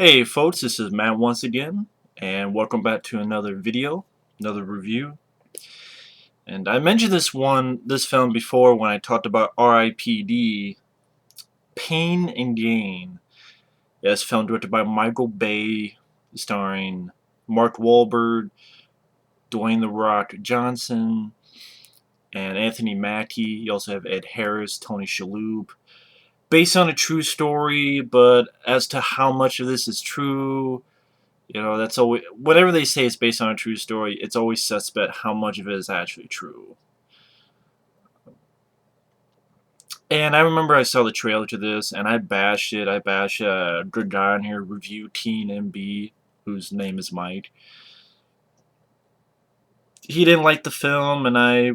Hey folks, this is Matt once again, and welcome back to another video, another review. And I mentioned this film before when I talked about R.I.P.D. Pain and Gain. Yes, film directed by Michael Bay, starring Mark Wahlberg, Dwayne "The Rock" Johnson, and Anthony Mackie. You also have Ed Harris, Tony Shalhoub. Based on a true story, but as to how much of this is true, that's always whatever they say is based on a true story. It's always suspect how much of it is actually true. And I remember I saw the trailer to this, and I bashed it. I bashed a good guy on here, Review Teen MB, whose name is Mike. He didn't like the film, and I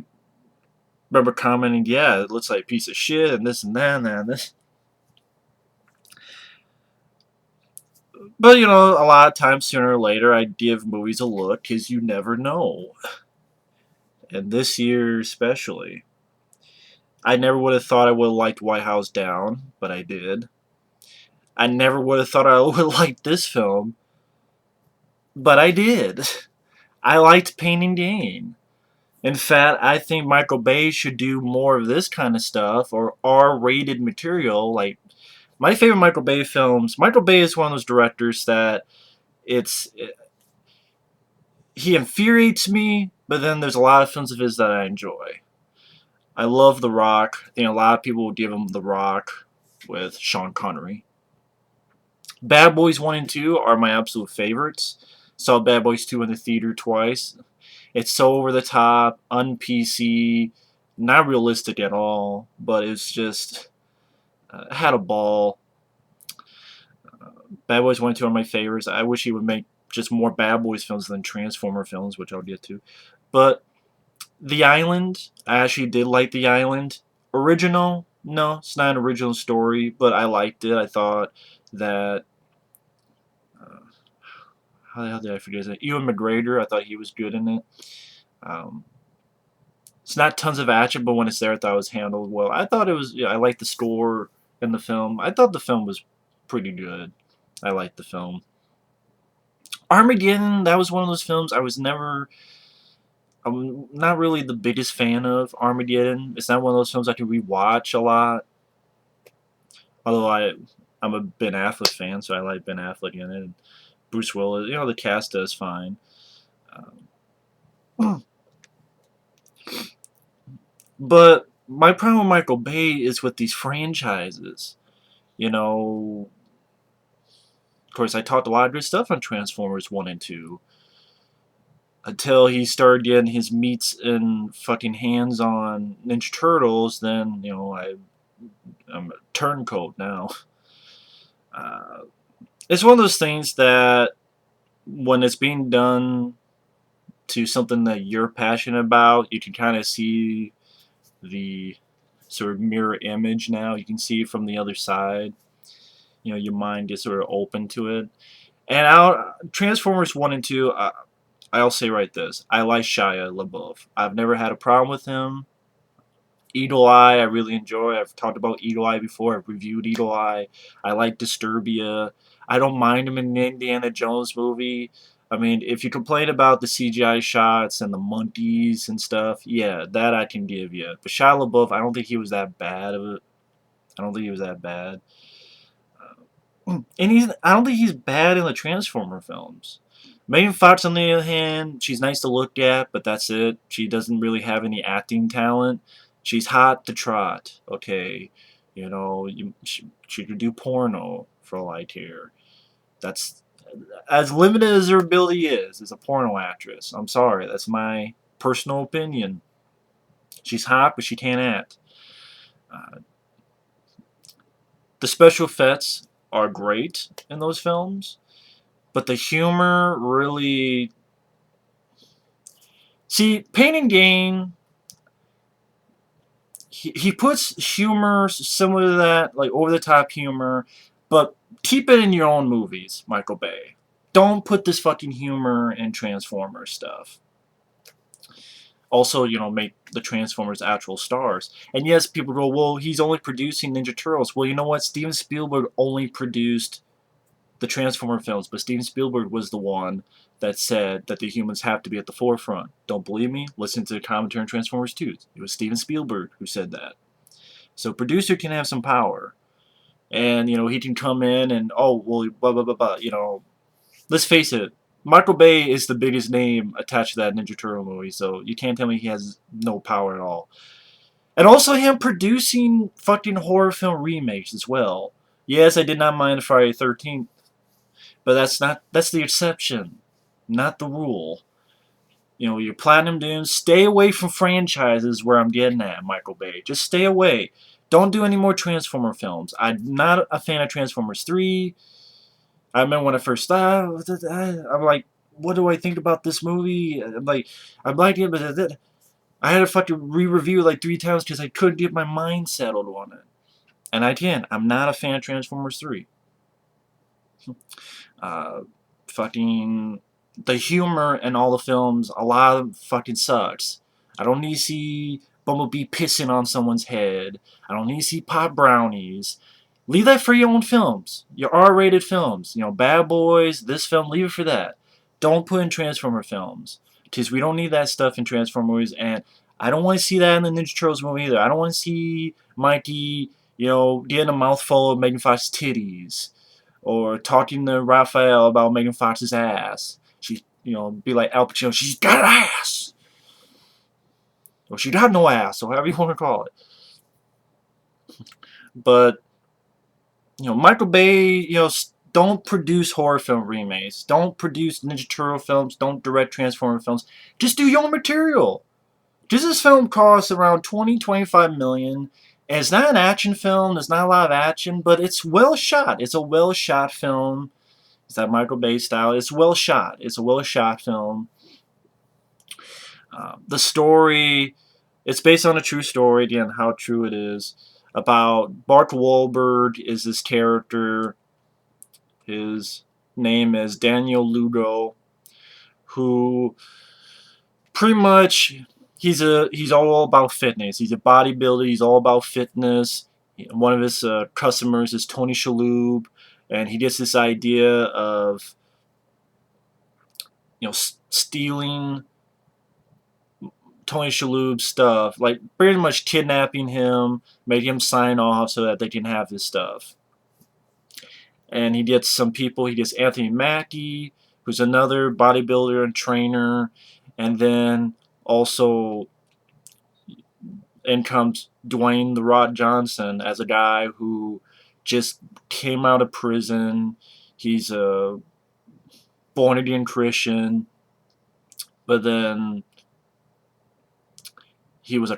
remember commenting, "Yeah, it looks like a piece of shit," and this and that and that and this. But a lot of times, sooner or later, I give movies a look because you never know. And this year, especially. I never would have thought I would have liked White House Down, but I did. I never would have thought I would have liked this film, but I did. I liked Pain and Gain. In fact, I think Michael Bay should do more of this kind of stuff, or R-rated material. Like, my favorite Michael Bay films, Michael Bay is one of those directors that it's... he infuriates me, but then there's a lot of films of his that I enjoy. I love The Rock. I think a lot of people would give him The Rock with Sean Connery. Bad Boys 1 and 2 are my absolute favorites. Saw Bad Boys 2 in the theater twice. It's so over the top, un-PC, not realistic at all, but it's just, had a ball. Bad Boys 1 and 2 are my favorites. I wish he would make just more Bad Boys films than Transformer films, which I'll get to. But The Island, I actually did like The Island. Original? No, it's not an original story, but I liked it. I thought that how the hell did I forget his name? Ewan McGregor, I thought he was good in it. It's not tons of action, but when it's there, I thought it was handled well. I thought it was, I liked the score in the film. I thought the film was pretty good. I liked the film. Armageddon, that was one of those films I'm not really the biggest fan of Armageddon. It's not one of those films I can rewatch a lot. Although I'm a Ben Affleck fan, so I like Ben Affleck in it. And Bruce Willis, the cast does fine. But my problem with Michael Bay is with these franchises. Of course, I talked a lot of good stuff on Transformers 1 and 2. Until he started getting his meats and fucking hands on Ninja Turtles, then, I'm a turncoat now. It's one of those things that when it's being done to something that you're passionate about, you can kind of see the sort of mirror image now. You can see it from the other side. Your mind gets sort of open to it. And Transformers 1 and 2, I'll say right this. I like Shia LaBeouf. I've never had a problem with him. Eagle Eye, I really enjoy. I've talked about Eagle Eye before. I've reviewed Eagle Eye. I like Disturbia. I don't mind him in the Indiana Jones movie. I mean, if you complain about the CGI shots and the monkeys and stuff, yeah, that I can give you. But Shia LaBeouf, I don't think he was that bad of it. I don't think he was that bad. And I don't think he's bad in the Transformer films. Megan Fox, on the other hand, she's nice to look at, but that's it. She doesn't really have any acting talent. She's hot to trot, okay? She could do porno for all I care. That's as limited as her ability is as a porno actress. I'm sorry, that's my personal opinion. She's hot, but she can't act. The special effects are great in those films, but the humor really... See, Pain and Gain, he puts humor similar to that, like over-the-top humor, but keep it in your own movies, Michael Bay. Don't put this fucking humor in Transformers stuff. Also, make the Transformers actual stars. And yes, people go, well, he's only producing Ninja Turtles. Well, you know what? Steven Spielberg only produced the Transformer films, but Steven Spielberg was the one that said that the humans have to be at the forefront. Don't believe me? Listen to the commentary on Transformers 2. It was Steven Spielberg who said that. So producer can have some power. And, he can come in and, oh, well, blah, blah, blah, blah, let's face it, Michael Bay is the biggest name attached to that Ninja Turtle movie, so you can't tell me he has no power at all. And also him producing fucking horror film remakes as well. Yes, I did not mind Friday the 13th, but that's the exception, not the rule. Your Platinum Dunes, stay away from franchises where I'm getting at, Michael Bay. Just stay away. Don't do any more Transformer films. I'm not a fan of Transformers 3. I remember when I first started, I'm like, what do I think about this movie? I'm like it, but I had to fucking re-review it like 3 times because I couldn't get my mind settled on it. And I'm not a fan of Transformers 3. Fucking the humor in all the films, a lot of fucking sucks. I don't need to see Bumblebee pissing on someone's head. I don't need to see pop brownies. Leave that for your own films. Your R-rated films. Bad Boys, this film, leave it for that. Don't put in Transformer films. Because we don't need that stuff in Transformers, and I don't want to see that in the Ninja Turtles movie either. I don't want to see Mikey, getting a mouthful of Megan Fox's titties. Or talking to Raphael about Megan Fox's ass. She, be like Al Pacino, she's got ass! Or she got no ass, or however you want to call it. But, Michael Bay, don't produce horror film remakes. Don't produce Ninja Turtle films. Don't direct Transformer films. Just do your own material. Just this film costs around $20-25 million. And it's not an action film. There's not a lot of action, but it's well shot. It's a well shot film. It's that Michael Bay style. It's well shot. It's a well shot film. The story, it's based on a true story. Again, how true it is. About Mark Wahlberg is this character. His name is Daniel Lugo, who pretty much he's all about fitness. He's a bodybuilder. He's all about fitness. One of his customers is Tony Shalhoub, and he gets this idea of stealing Tony Shalhoub's stuff, like pretty much kidnapping him, making him sign off so that they can have his stuff. And he gets some people. He gets Anthony Mackie, who's another bodybuilder and trainer, and then also in comes Dwayne "The Rock" Johnson as a guy who just came out of prison. He's a born-again Christian, but then he was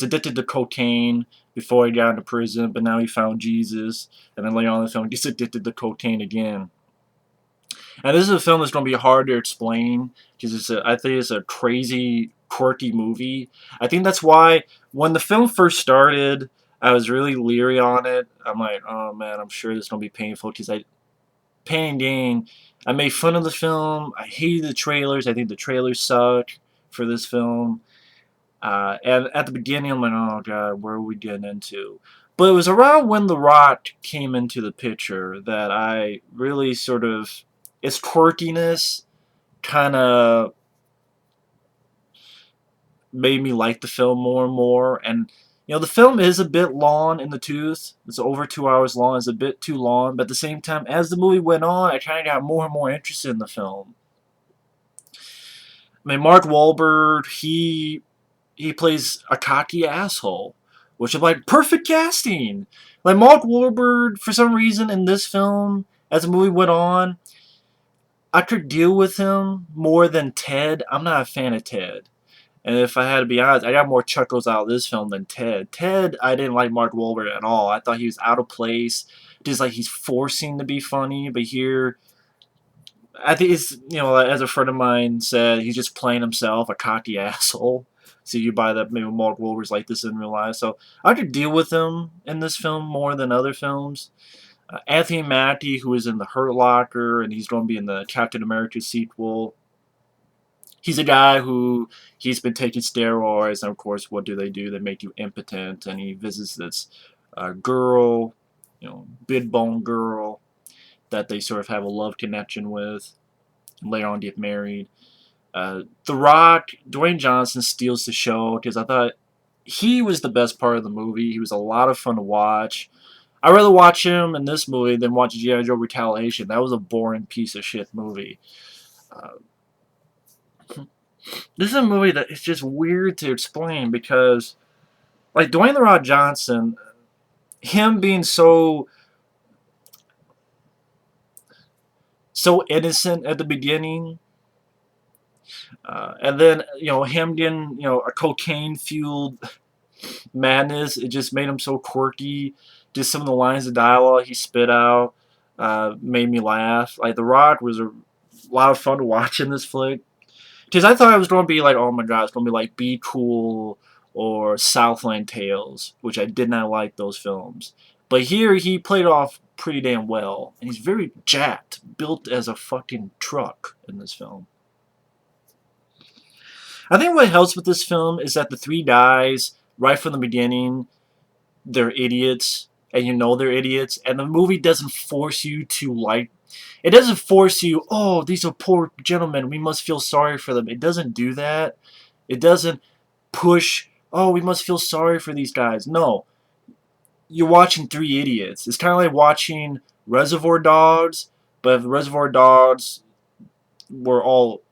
addicted to cocaine before he got into prison, but now he found Jesus, and then later on in the film he gets addicted to cocaine again. And this is a film that's going to be hard to explain because I think it's a crazy, quirky movie. I think that's why when the film first started, I was really leery on it. I'm like, oh man, I'm sure this is going to be painful because Pain and Gain, I made fun of the film. I hated the trailers. I think the trailers suck for this film. And at the beginning, I'm like, oh god, where are we getting into? But it was around when The Rock came into the picture that I really sort of, its quirkiness kind of made me like the film more and more. And, the film is a bit long in the tooth. It's over 2 hours long. It's a bit too long. But at the same time, as the movie went on, I kind of got more and more interested in the film. I mean, Mark Wahlberg, he plays a cocky asshole, which is like perfect casting. Like Mark Wahlberg, for some reason in this film, as the movie went on, I could deal with him more than Ted. I'm not a fan of Ted. And if I had to be honest, I got more chuckles out of this film than Ted. Ted, I didn't like Mark Wahlberg at all. I thought he was out of place. Just like he's forcing to be funny. But here, I think it's, as a friend of mine said, he's just playing himself, a cocky asshole. So you buy that maybe Mark Wahlberg's like this in real life. So I could deal with him in this film more than other films. Anthony Mackie, who is in The Hurt Locker, and he's going to be in the Captain America sequel. He's a guy who he's been taking steroids, and of course, what do? They make you impotent, and he visits this girl big bone girl that they sort of have a love connection with. Later on, get married. The Rock, Dwayne Johnson steals the show because I thought he was the best part of the movie. He was a lot of fun to watch. I'd rather watch him in this movie than watch G.I. Joe Retaliation. That was a boring piece of shit movie. Uh, this is a movie that it's just weird to explain because, like, Dwayne The Rock Johnson, him being so innocent at the beginning, and then him getting a cocaine fueled madness. It just made him so quirky. Just some of the lines of dialogue he spit out made me laugh. Like The Rock was a lot of fun to watch in this flick. Because I thought it was going to be like, oh my god, it's going to be like Be Cool or Southland Tales, which I did not like those films. But here he played off pretty damn well, and he's very jacked, built as a fucking truck in this film. I think what helps with this film is that the three guys, right from the beginning, they're idiots, and you know they're idiots, and the movie doesn't force you to like. It doesn't force you, oh, these are poor gentlemen, we must feel sorry for them. It doesn't do that. It doesn't push, oh, we must feel sorry for these guys. No. You're watching three idiots. It's kind of like watching Reservoir Dogs, but if the Reservoir Dogs were all.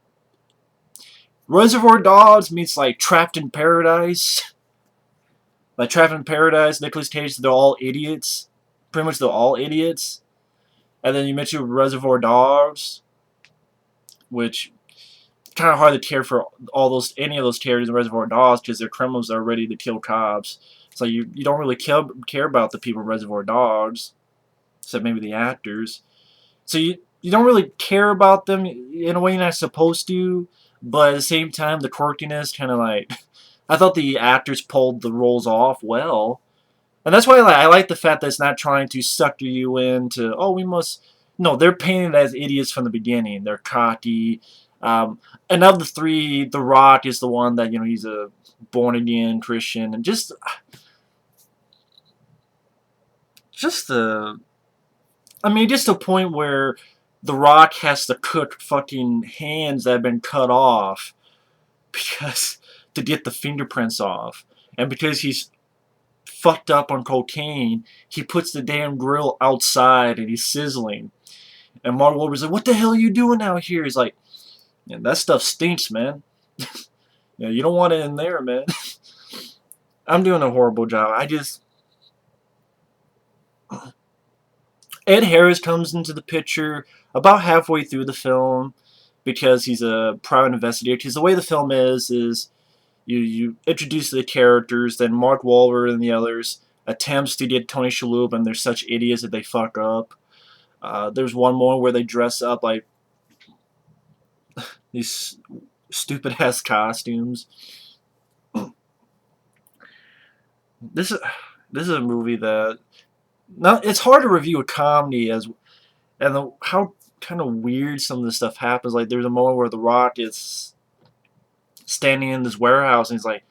Reservoir Dogs meets like Trapped in Paradise. Like Trapped in Paradise, Nicolas Cage, they're all idiots. Pretty much they're all idiots. And then you mentioned Reservoir Dogs, which kind of hard to care for any of those characters in Reservoir Dogs because their criminals are ready to kill cops. So you don't really care about the people in Reservoir Dogs, except maybe the actors. So you don't really care about them in a way you're not supposed to, but at the same time the quirkiness kind of like I thought the actors pulled the roles off well. And that's why I like the fact that it's not trying to sucker you into, oh, we must. No, they're painted as idiots from the beginning. They're cocky. And of the three, The Rock is the one that, he's a born again Christian. And just the. I mean, just a point where The Rock has to cook fucking hands that have been cut off because to get the fingerprints off. And because he's fucked up on cocaine, he puts the damn grill outside and he's sizzling. And Mark Wahlberg's like, what the hell are you doing out here? He's like, yeah, that stuff stinks, man. You don't want it in there, man. I'm doing a horrible job. Ed Harris comes into the picture about halfway through the film because he's a private investigator. Because the way the film is you introduce the characters, then Mark Wahlberg and the others attempts to get Tony Shalhoub, and they're such idiots that they fuck up. There's one more where they dress up like these stupid ass costumes. This is a movie that it's hard to review a comedy how kind of weird some of this stuff happens. Like there's a moment where The Rock is standing in this warehouse and he's like,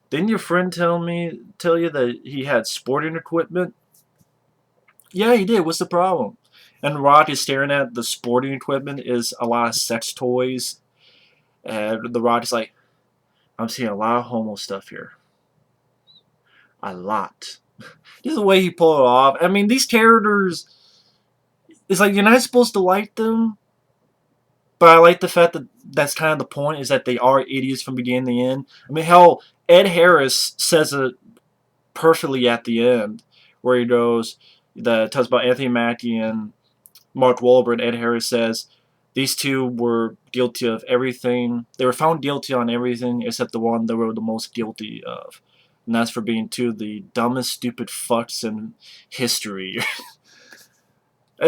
didn't your friend tell you that he had sporting equipment? Yeah, he did. What's the problem? And Rock is staring at the sporting equipment is a lot of sex toys. And The Rock is like, I'm seeing a lot of homo stuff here. A lot. Just the way he pulled it off. I mean, these characters, it's like you're not supposed to like them, but I like the fact that that's kind of the point, is that they are idiots from beginning to end. I mean, hell, Ed Harris says it perfectly at the end, where he goes, that talks about Anthony Mackie and Mark Wahlberg, and Ed Harris says, these two were guilty of everything. They were found guilty on everything except the one they were the most guilty of. And that's for being two of the dumbest, stupid fucks in history.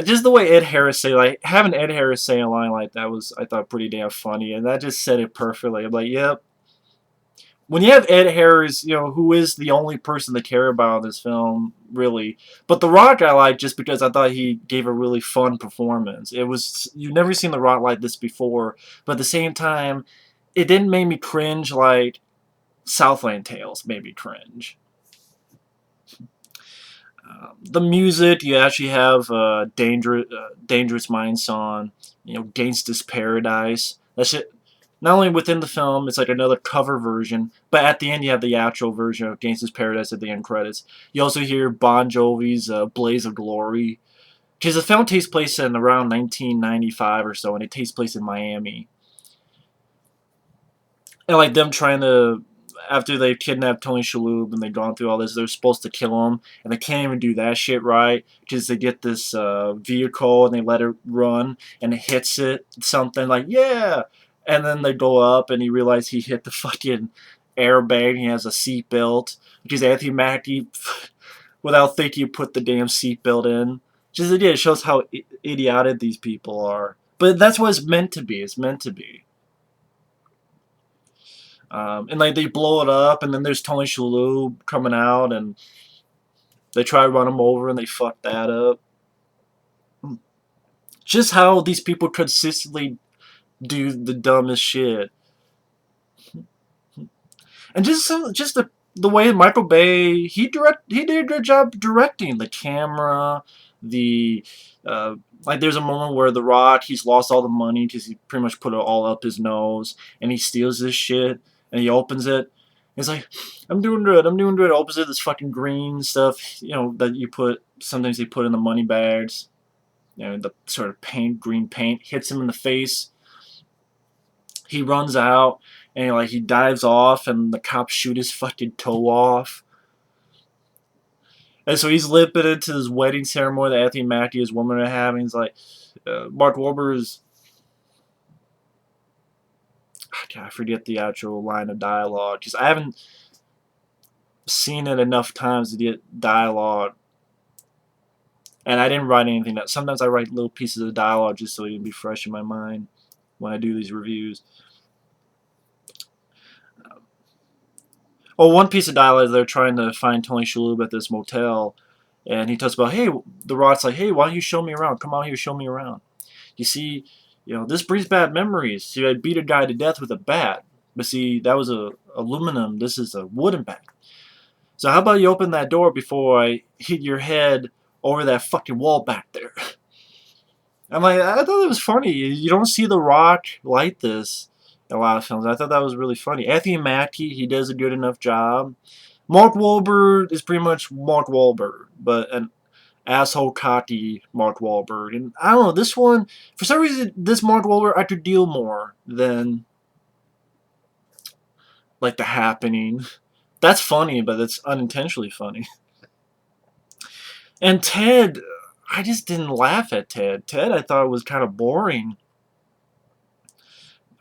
Just the way Ed Harris having Ed Harris say a line like that was, I thought, pretty damn funny. And that just said it perfectly. I'm like, yep. When you have Ed Harris, who is the only person to care about this film, really. But The Rock I like just because I thought he gave a really fun performance. You've never seen The Rock like this before, but at the same time, it didn't make me cringe like Southland Tales made me cringe. The music, you actually have Dangerous Minds song, Gangsta's Paradise. That shit, not only within the film, it's like another cover version, but at the end you have the actual version of Gangsta's Paradise at the end credits. You also hear Bon Jovi's Blaze of Glory, because the film takes place in around 1995 or so, and it takes place in Miami. And like them trying to, after they kidnapped Tony Shalhoub and they've gone through all this, they're supposed to kill him, and they can't even do that shit right because they get this vehicle and they let it run and it hits it something like yeah, and then they go up and he realizes he hit the fucking airbag and he has a seatbelt because Anthony Mackie, without thinking, put the damn seatbelt in. Just again, it shows how idiotic these people are. But that's what it's meant to be. It's meant to be. And like they blow it up, and then there's Tony Shalhoub coming out, and they try to run him over, and they fuck that up. Just how these people consistently do the dumbest shit, and just the way Michael Bay he did a good job directing the camera, the like there's a moment where The Rock he's lost all the money because he pretty much put it all up his nose, and he steals this shit and he opens it. He's like, I'm doing good, I'm doing good. Opens it, this fucking green stuff, that you put sometimes they put in the money bags. The sort of green paint hits him in the face. He runs out and like he dives off, and the cops shoot his fucking toe off. And so he's limping into this wedding ceremony that Anthony Mackie, his woman, are having. He's like, Mark Wahlberg is. I forget the actual line of dialogue because I haven't seen it enough times to get dialogue. And I didn't write anything. Sometimes I write little pieces of dialogue just so it can be fresh in my mind when I do these reviews. Well, one piece of dialogue, they're trying to find Tony Shalhoub at this motel, and he talks about, hey, The Rock's like, hey, why don't you show me around? Come out here, show me around. You see, this brings bad memories. See, I beat a guy to death with a bat, but see, that was a aluminum. This is a wooden bat. So how about you open that door before I hit your head over that fucking wall back there? I'm like, I thought it was funny. You don't see The Rock like this in a lot of films. I thought that was really funny. Anthony Mackie, he does a good enough job. Mark Wahlberg is pretty much Mark Wahlberg, but an asshole cocky Mark Wahlberg. And I don't know, this one, for some reason, this Mark Wahlberg I could deal more than like The Happening. That's funny, but it's unintentionally funny. And Ted, I just didn't laugh at Ted. Ted I thought was kind of boring.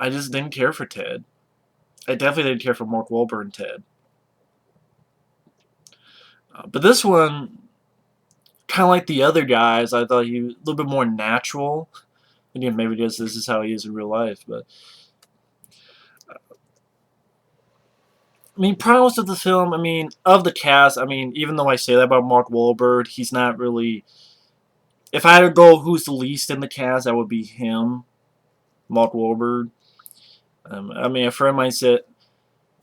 I just didn't care for Ted. I definitely didn't care for Mark Wahlberg and Ted. But this one, kind of like the other guys, I thought he was a little bit more natural. Again, maybe because this is how he is in real life. But I mean, problems of the film. I mean, of the cast. I mean, even though I say that about Mark Wahlberg, he's not really. If I had to go, who's the least in the cast? That would be him, Mark Wahlberg. I mean, a friend of mine said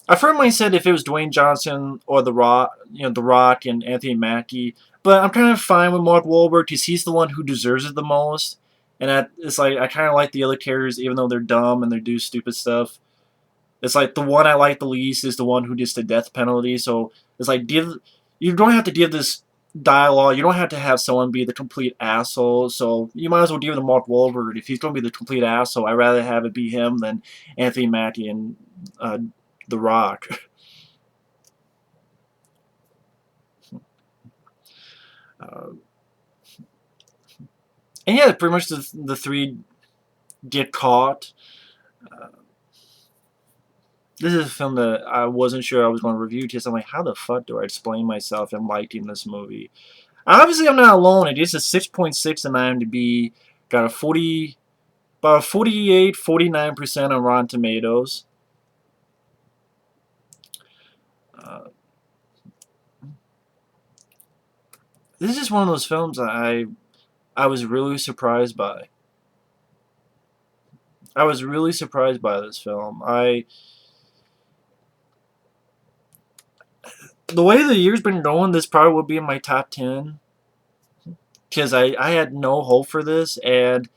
if it was Dwayne Johnson or The Rock, The Rock and Anthony Mackie. But I'm kind of fine with Mark Wahlberg because he's the one who deserves it the most. And it's like I kind of like the other characters, even though they're dumb and they do stupid stuff. It's like the one I like the least is the one who gets the death penalty. So it's like you don't have to give this dialogue. You don't have to have someone be the complete asshole. So you might as well give it to Mark Wahlberg. If he's going to be the complete asshole, I'd rather have it be him than Anthony Mackie and The Rock. And yeah, pretty much the three get caught. This is a film that I wasn't sure I was going to review because I'm like, how the fuck do I explain myself in liking this movie? Obviously, I'm not alone. It is a 6.6 on IMDb. Got about 48, 49% on Rotten Tomatoes. This is one of those films I was really surprised by. I was really surprised by this film. the way the year's been going, this probably would be in my top 10. Because I had no hope for this, and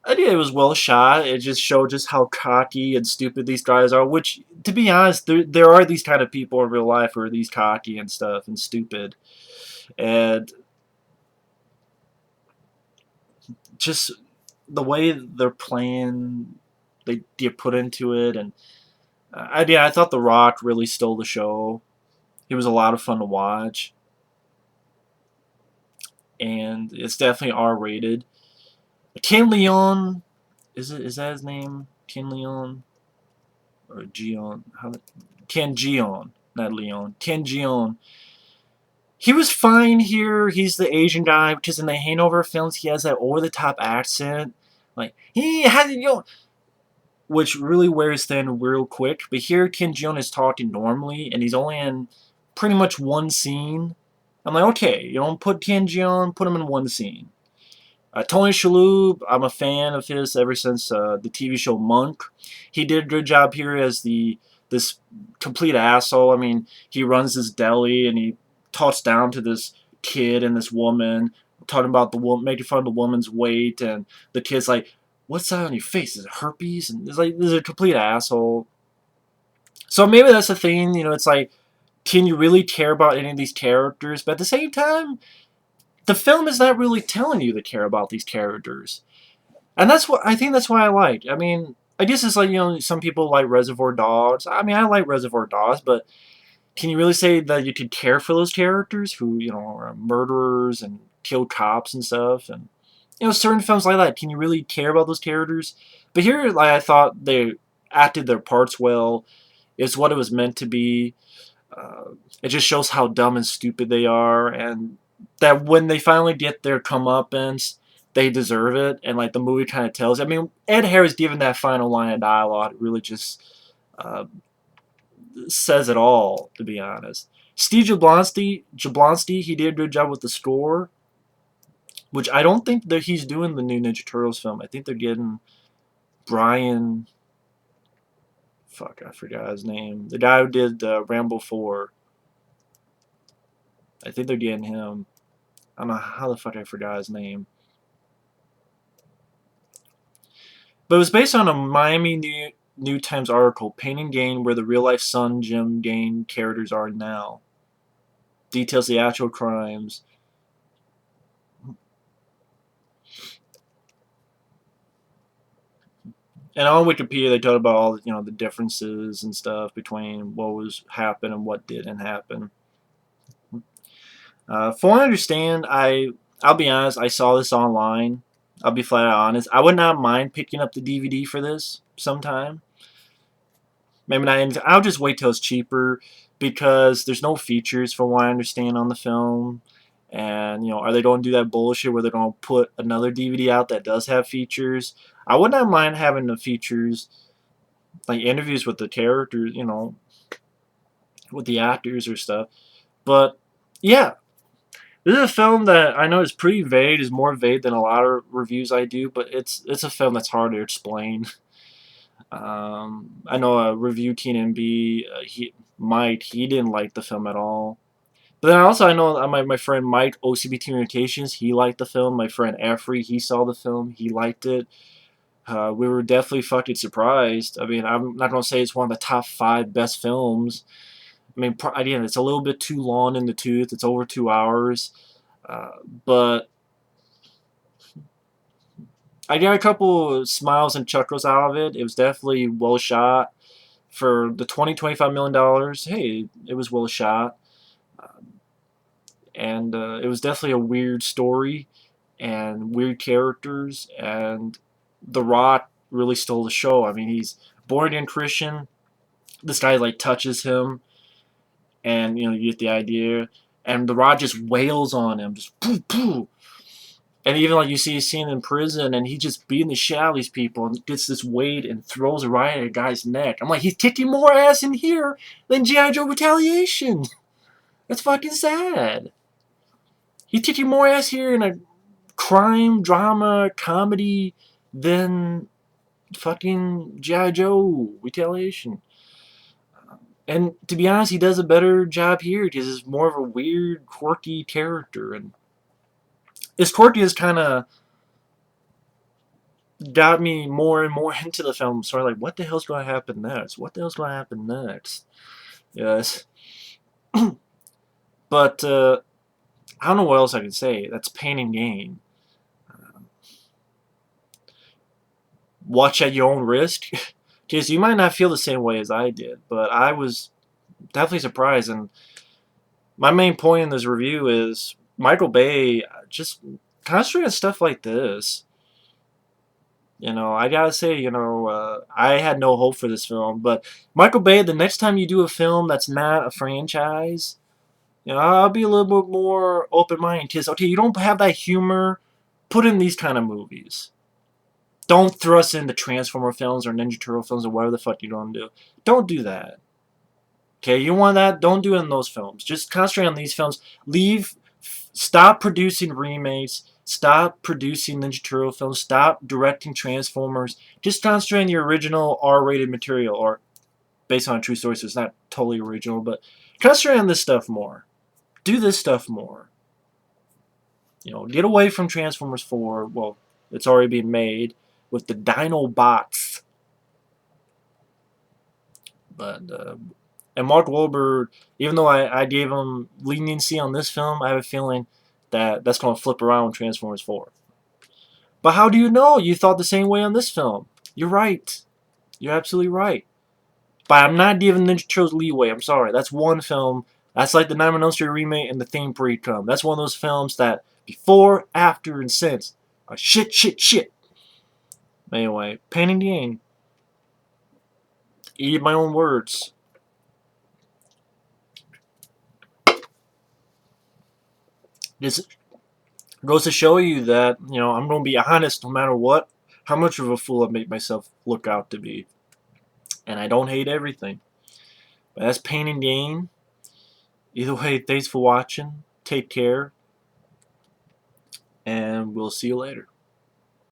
I think it was well shot. It just showed just how cocky and stupid these guys are. Which, to be honest, there are these kind of people in real life who are these cocky and stuff and stupid, and just the way they're playing, they get put into it, and I thought The Rock really stole the show. He was a lot of fun to watch, and it's definitely R rated. Ken Leon, is that his name? Ken Leon or Gion? Ken Gion, not Leon. Ken Gion. He was fine here. He's the Asian guy, because in the Hangover films, he has that over-the-top accent. Like, he has, which really wears thin real quick. But here, Kim Jong is talking normally, and he's only in pretty much one scene. I'm like, okay, put Kim Jong, put him in one scene. Tony Shalhoub, I'm a fan of his ever since the TV show Monk. He did a good job here as this complete asshole. I mean, he runs this deli and he talks down to this kid and this woman, talking about the woman, making fun of the woman's weight, and the kid's like, "What's that on your face? Is it herpes?" And it's like, this is a complete asshole. So maybe that's the thing. It's like, can you really care about any of these characters? But at the same time, the film is not really telling you to care about these characters. And that's why I like. I mean, I guess it's like, some people like Reservoir Dogs. I mean, I like Reservoir Dogs, but can you really say that you could care for those characters who, are murderers and kill cops and stuff? And, certain films like that, can you really care about those characters? But here, like, I thought they acted their parts well. It's what it was meant to be. It just shows how dumb and stupid they are, and that when they finally get their comeuppance, they deserve it. And like the movie kind of tells. I mean, Ed Harris given that final line of dialogue really just uh, says it all. To be honest, Steve Jablonsky, he did a good job with the score, which I don't think that he's doing the new Ninja Turtles film. I think they're getting Brian. Fuck, I forgot his name. The guy who did Rambo 4. I think they're getting him. I don't know how the fuck I forgot his name. But it was based on a Miami New Times article, Pain and Gain, where the real-life son Jim Gain characters are now. Details the actual crimes. And on Wikipedia, they talk about all the differences and stuff between what was happened and what didn't happen. From what I understand, I'll be honest, I saw this online. I'll be flat out honest. I would not mind picking up the DVD for this sometime. Maybe not. I'll just wait till it's cheaper, because there's no features from what I understand on the film. And are they going to do that bullshit where they're going to put another DVD out that does have features? I would not mind having the features, like interviews with the characters, with the actors or stuff. But yeah, this is a film that I know is pretty vague. Is more vague than a lot of reviews I do, but it's a film that's hard to explain. I know a review TNB, he didn't like the film at all. But then also I know my friend Mike, OCB Communications, he liked the film. My friend Effrey, he saw the film, he liked it. We were definitely fucking surprised. I mean, I'm not gonna say it's one of the top 5 best films. I mean, again, it's a little bit too long in the tooth. It's over 2 hours, but I got a couple smiles and chuckles out of it. It was definitely well shot. For the $25 million, hey, it was well shot. And it was definitely a weird story and weird characters. And The Rock really stole the show. I mean, he's born again Christian. This guy, like, touches him, and, you get the idea. And The Rock just wails on him, just poof, poof. And even like you see a scene in prison, and he just beating the shit out of these people and gets this weight and throws it right at a guy's neck. I'm like, he's kicking more ass in here than G.I. Joe Retaliation. That's fucking sad. He's kicking more ass here in a crime, drama, comedy than fucking G.I. Joe Retaliation. And to be honest, he does a better job here because he's more of a weird, quirky character. And his quirkiness kind of got me more and more into the film. So I'm like, what the hell's going to happen next? What the hell's going to happen next? Yes. But I don't know what else I can say. That's pain and gain. Watch at your own risk. Because you might not feel the same way as I did, but I was definitely surprised. And my main point in this review is Michael Bay just concentrate on stuff like this. I gotta say, I had no hope for this film, but Michael Bay, the next time you do a film that's not a franchise, I'll be a little bit more open-minded. Because, okay, you don't have that humor, put in these kind of movies. Don't thrust in the Transformer films or Ninja Turtle films or whatever the fuck you're gonna do. Don't do that. Okay, you want that? Don't do it in those films. Just concentrate on these films. Stop producing remakes. Stop producing Ninja Turtle films. Stop directing Transformers. Just concentrate on the original R-rated material, or based on a true story, so it's not totally original, but concentrate on this stuff more. Do this stuff more. Get away from Transformers 4. Well, it's already being made with the Dinobots. But and Mark Wahlberg, even though I gave him leniency on this film, I have a feeling that that's going to flip around with Transformers 4. But how do you know? You thought the same way on this film. You're right. You're absolutely right. But I'm not giving Ninja Turtles leeway. I'm sorry. That's one film. That's like the Nightmare on Elm Street remake and the Theme Parade come. That's one of those films that before, after, and since are shit, shit, shit. Anyway, pain and gain. Eat my own words. This goes to show you that, I'm going to be honest no matter what, how much of a fool I make myself look out to be. And I don't hate everything. But that's pain and gain. Either way, thanks for watching. Take care. And we'll see you later.